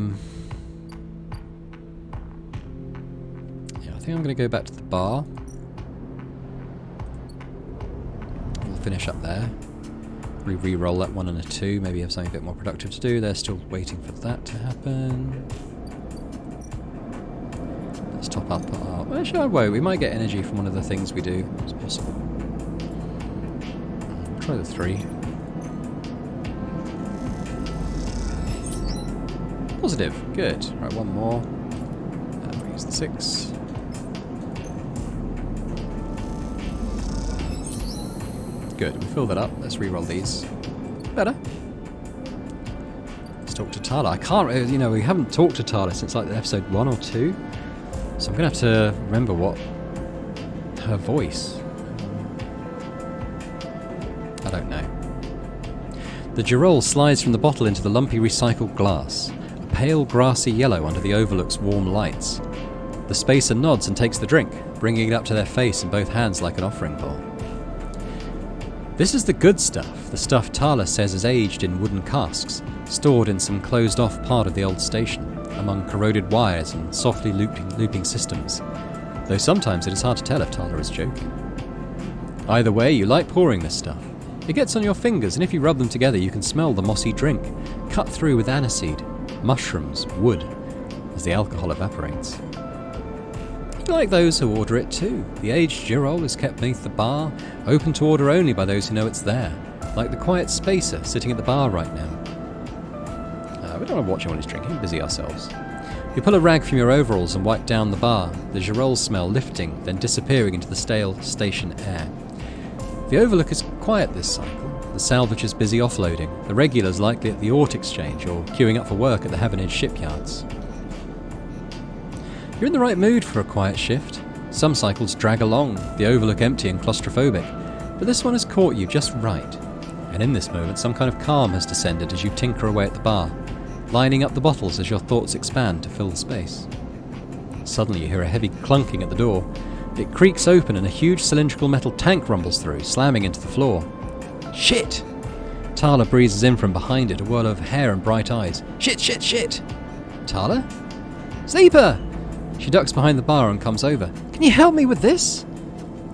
I think I'm going to go back to the bar. We'll finish up there. Re-roll that 1 and a 2. Maybe have something a bit more productive to do. They're still waiting for that to happen. Let's top up our... Well, actually, I won't. We might get energy from one of the things we do. It's possible. Try the 3. Positive. Good. Right, 1 more. We'll use the 6. Good. We fill that up. Let's re-roll these. Better. Let's talk to Tala. I can't... You know, we haven't talked to Tala since like episode 1 or 2. So I'm going to have to remember what her voice. I don't know. The Girol slides from the bottle into the lumpy recycled glass, a pale grassy yellow under the overlook's warm lights. The spacer nods and takes the drink, bringing it up to their face in both hands like an offering bowl. This is the good stuff, the stuff Tala says is aged in wooden casks, stored in some closed-off part of the old station, among corroded wires and softly looping systems, though sometimes it is hard to tell if Tala is joking. Either way, you like pouring this stuff. It gets on your fingers, and if you rub them together you can smell the mossy drink, cut through with aniseed, mushrooms, wood, as the alcohol evaporates. You like those who order it too. The aged Girol is kept beneath the bar, open to order only by those who know it's there, like the quiet spacer sitting at the bar right now. We don't want to watch him while he's drinking, busy ourselves. You pull a rag from your overalls and wipe down the bar, the Girol smell lifting, then disappearing into the stale station air. The overlook is quiet this cycle. The salvage is busy offloading, the regulars likely at the Ort Exchange or queuing up for work at the Havenage shipyards. You're in the right mood for a quiet shift. Some cycles drag along, the overlook empty and claustrophobic, but this one has caught you just right. And in this moment some kind of calm has descended as you tinker away at the bar, lining up the bottles as your thoughts expand to fill the space. Suddenly you hear a heavy clunking at the door. It creaks open and a huge cylindrical metal tank rumbles through, slamming into the floor. Shit! Tala breezes in from behind it, a whirl of hair and bright eyes. Shit, shit, shit! Tala? Sleeper! She ducks behind the bar and comes over. Can you help me with this?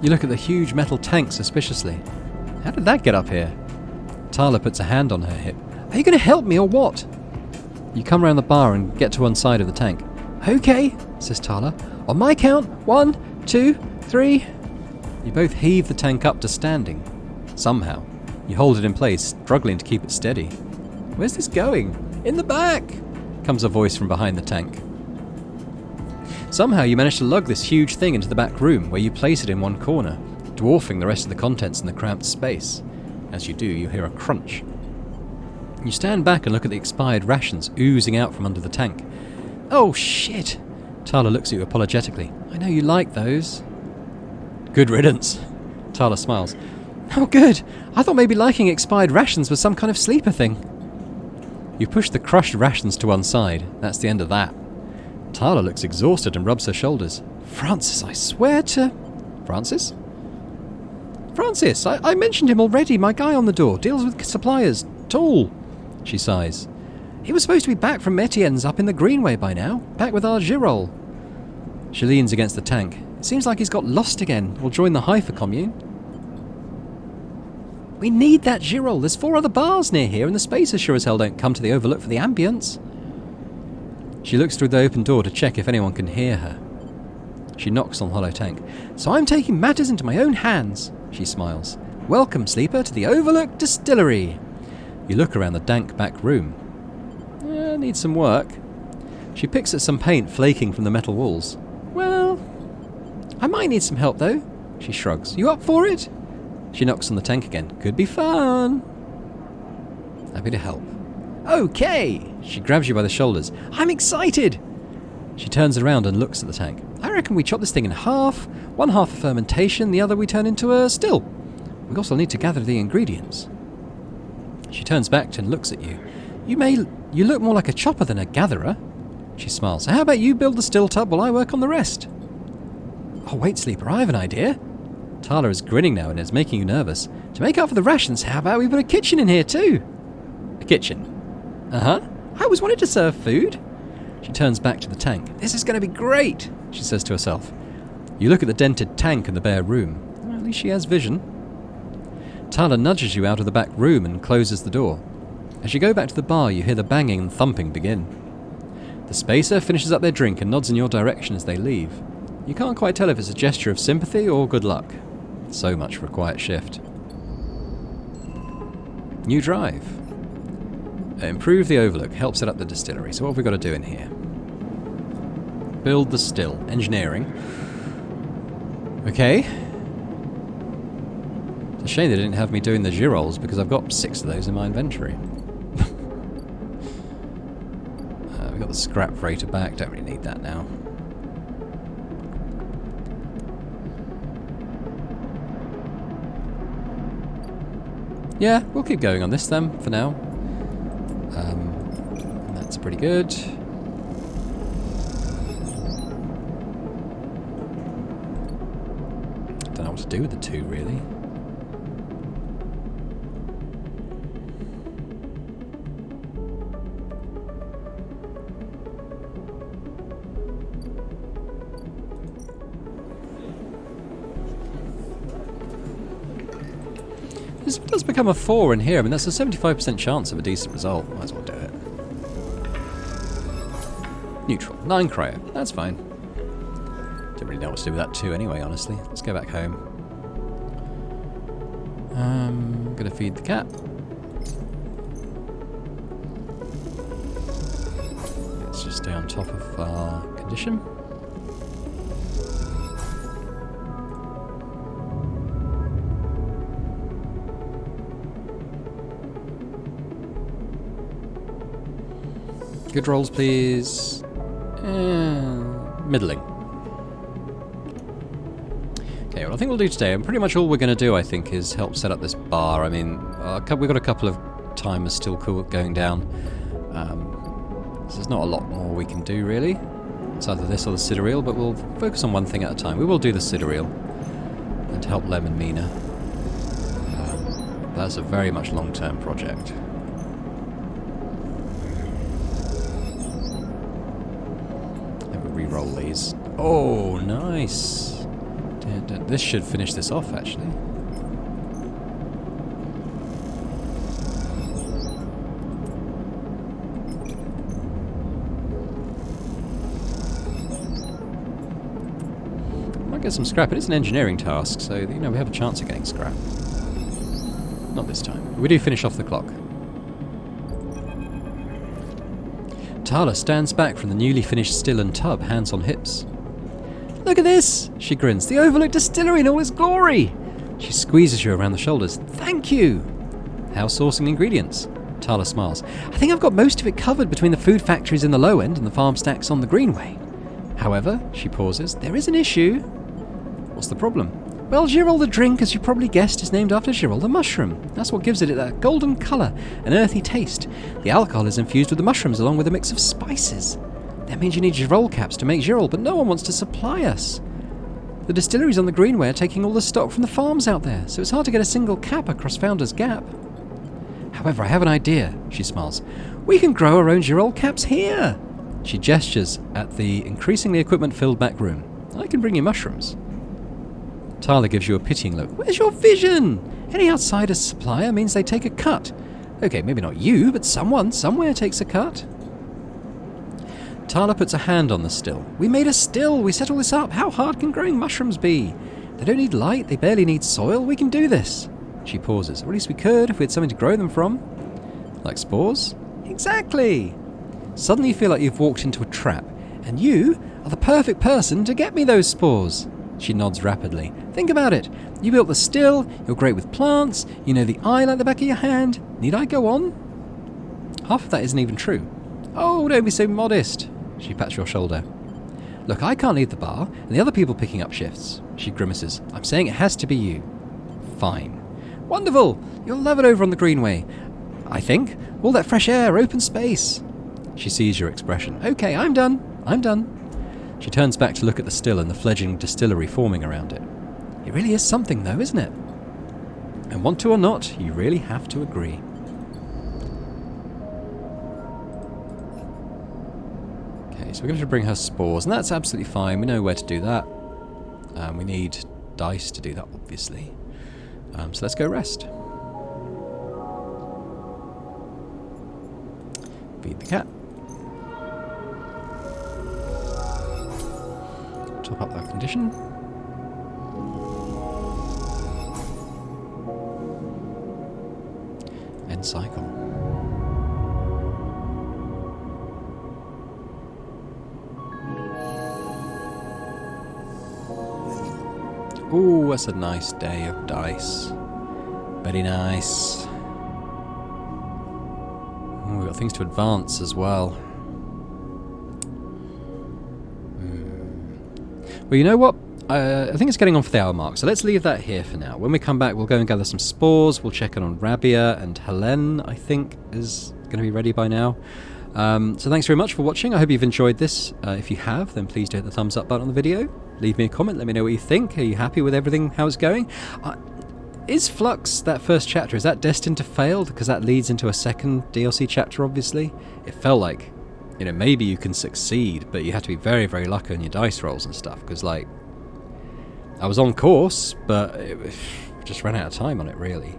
You look at the huge metal tank suspiciously. How did that get up here? Tala puts a hand on her hip. Are you going to help me or what? You come round the bar and get to one side of the tank. Okay, says Tala. On my count, 1, 2, 3. You both heave the tank up to standing. Somehow. You hold it in place, struggling to keep it steady. Where's this going? In the back, comes a voice from behind the tank. Somehow you manage to lug this huge thing into the back room, where you place it in one corner, dwarfing the rest of the contents in the cramped space. As you do, you hear a crunch. You stand back and look at the expired rations oozing out from under the tank. Oh, shit! Tala looks at you apologetically. I know you like those. Good riddance. Tala smiles. Oh, good. I thought maybe liking expired rations was some kind of sleeper thing. You push the crushed rations to one side. That's the end of that. Tala looks exhausted and rubs her shoulders. Francis, I swear to... Francis? Francis, I mentioned him already. My guy on the door. Deals with suppliers. Tall. She sighs. He was supposed to be back from Metienne's up in the Greenway by now. Back with our Girol. She leans against the tank. It seems like he's got lost again. Or joined the Haifa commune. We need that Girol. There's 4 other bars near here, and the spacers sure as hell don't come to the overlook for the ambience. She looks through the open door to check if anyone can hear her. She knocks on the hollow tank. So I'm taking matters into my own hands, she smiles. Welcome, sleeper, to the Overlook Distillery. You look around the dank back room. Needs some work. She picks at some paint flaking from the metal walls. Well, I might need some help, though. She shrugs. You up for it? She knocks on the tank again. Could be fun. Happy to help. Okay. She grabs you by the shoulders. I'm excited. She turns around and looks at the tank. I reckon we chop this thing in half. One half for fermentation, the other we turn into a still. We also need to gather the ingredients. She turns back and looks at you. You look more like a chopper than a gatherer. She smiles. So how about you build the still tub while I work on the rest? Oh, wait, Sleeper, I have an idea. Tala is grinning now and is making you nervous. To make up for the rations, how about we put a kitchen in here too? A kitchen? Uh-huh. I always wanted to serve food. She turns back to the tank. This is going to be great, she says to herself. You look at the dented tank in the bare room. Well, at least she has vision. Tala nudges you out of the back room and closes the door. As you go back to the bar, you hear the banging and thumping begin. The Spacer finishes up their drink and nods in your direction as they leave. You can't quite tell if it's a gesture of sympathy or good luck. So much for a quiet shift. New drive. Improve the overlook. Help set up the distillery. So what have we got to do in here? Build the still. Engineering. Okay. It's a shame they didn't have me doing the girolles because I've got 6 of those in my inventory. We've got the scrap freighter back. Don't really need that now. Yeah, we'll keep going on this then, for now. That's pretty good. Don't know what to do with the 2, really. This does become a 4 in here. I mean, that's a 75% chance of a decent result. Might as well do it. Neutral. 9 cryo. That's fine. Don't really know what to do with that 2 anyway, honestly. Let's go back home. Gonna feed the cat. Let's just stay on top of our condition. Good rolls, please. Middling. Okay, what I think we'll do today, and pretty much all we're going to do, I think, is help set up this bar. I mean, we've got a couple of timers still going down. So there's not a lot more we can do, really. It's either this or the sidereal, but we'll focus on one thing at a time. We will do the sidereal and help Lem and Mina. That's a very much long-term project. Re-roll these. Oh, nice. This should finish this off, actually. Might get some scrap. It is an engineering task, so we have a chance of getting scrap. Not this time. We do finish off the clock. Tala stands back from the newly finished still and tub, hands on hips. Look at this, she grins. The Overlook Distillery in all its glory. She squeezes you around the shoulders. Thank you. How's sourcing ingredients? Tala smiles. I think I've got most of it covered between the food factories in the low end and the farm stacks on the greenway. However, she pauses, there is an issue. What's the problem? Well, Girol the drink, as you probably guessed, is named after Girol the mushroom. That's what gives it that golden colour and earthy taste. The alcohol is infused with the mushrooms along with a mix of spices. That means you need Girol caps to make Girol, but no one wants to supply us. The distilleries on the greenway are taking all the stock from the farms out there, so it's hard to get a single cap across Founder's Gap. However, I have an idea, she smiles. We can grow our own Girol caps here. She gestures at the increasingly equipment-filled back room. I can bring you mushrooms. Tala gives you a pitying look. Where's your vision? Any outsider supplier means they take a cut. Okay, maybe not you, but someone, somewhere takes a cut. Tala puts a hand on the still. We made a still. We set all this up. How hard can growing mushrooms be? They don't need light. They barely need soil. We can do this. She pauses. Or at least we could if we had something to grow them from. Like spores? Exactly. Suddenly you feel like you've walked into a trap. And you are the perfect person to get me those spores. She nods rapidly. Think about it. You built the still, you're great with plants, you know the eye like the back of your hand. Need I go on? Half of that isn't even true. Oh, don't be so modest. She pats your shoulder. Look, I can't leave the bar, and the other people picking up shifts. She grimaces. I'm saying it has to be you. Fine. Wonderful! You'll love it over on the Greenway. I think. All that fresh air, open space. She sees your expression. Okay, I'm done. I'm done. She turns back to look at the still and the fledgling distillery forming around it. It really is something, though, isn't it? And want to or not, you really have to agree. Okay, so we're going to bring her spores, and that's absolutely fine. We know where to do that. We need dice to do that, obviously. So let's go rest. Feed the cat. Top up that condition. End cycle. Ooh, that's a nice day of dice. Very nice. Ooh, we've got things to advance as well. Well, you know what? I think it's getting on for the hour mark, so let's leave that here for now. When we come back, we'll go and gather some spores. We'll check in on Rabia, and Helene, I think, is going to be ready by now. So thanks very much for watching. I hope you've enjoyed this. If you have, then please do hit the thumbs up button on the video. Leave me a comment. Let me know what you think. Are you happy with everything, how it's going? Is Flux, that first chapter, is that destined to fail? Because that leads into a second DLC chapter, obviously. It felt like, you know, maybe you can succeed, but you have to be very, very lucky on your dice rolls and stuff. Because, like, I was on course, but it just ran out of time on it, really.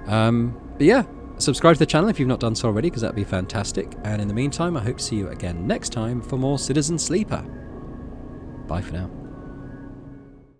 But yeah, subscribe to the channel if you've not done so already, because that'd be fantastic. And in the meantime, I hope to see you again next time for more Citizen Sleeper. Bye for now.